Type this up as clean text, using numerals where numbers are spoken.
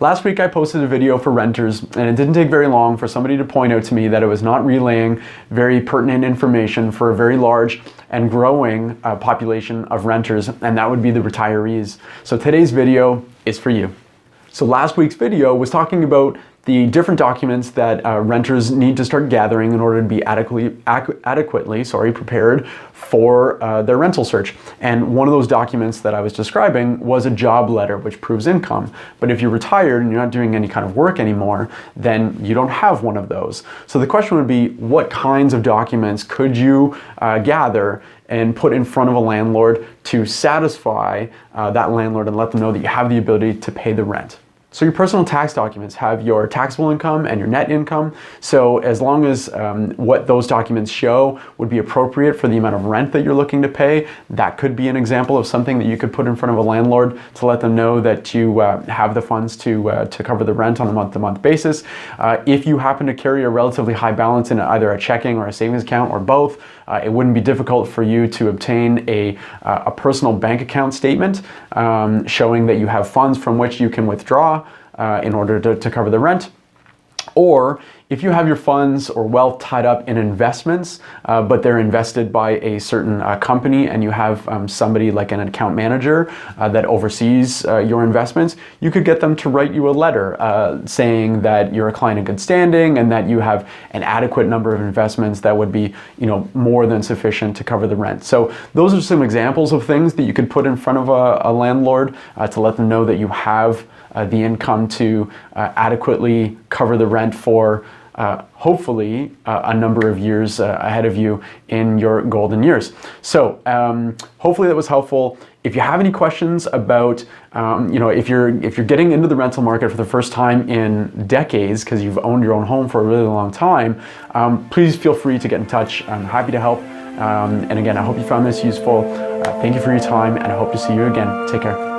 Last week I posted a video for renters, and it didn't take very long for somebody to point out to me that it was not relaying very pertinent information for a very large and growing population of renters, and that would be the retirees. So today's video is for you. So last week's video was talking about the different documents that renters need to start gathering in order to be adequately prepared for their rental search. And one of those documents that I was describing was a job letter, which proves income. But if you're retired and you're not doing any kind of work anymore, then you don't have one of those. So the question would be, what kinds of documents could you gather and put in front of a landlord to satisfy that landlord and let them know that you have the ability to pay the rent? So your personal tax documents have your taxable income and your net income. So as long as what those documents show would be appropriate for the amount of rent that you're looking to pay, that could be an example of something that you could put in front of a landlord to let them know that you have the funds to cover the rent on a month-to-month basis. If you happen to carry a relatively high balance in either a checking or a savings account or both, it wouldn't be difficult for you to obtain a personal bank account statement showing that you have funds from which you can withdraw in order to cover the rent. Or if you have your funds or wealth tied up in investments, but they're invested by a certain company and you have somebody like an account manager that oversees your investments, you could get them to write you a letter saying that you're a client in good standing and that you have an adequate number of investments that would be, more than sufficient to cover the rent. So those are some examples of things that you could put in front of a landlord to let them know that you have the income to adequately cover the rent for hopefully a number of years ahead of you in your golden years. So hopefully that was helpful. If you have any questions about, if you're getting into the rental market for the first time in decades because you've owned your own home for a really long time, please feel free to get in touch. I'm happy to help. And again, I hope you found this useful. Thank you for your time, and I hope to see you again. Take care.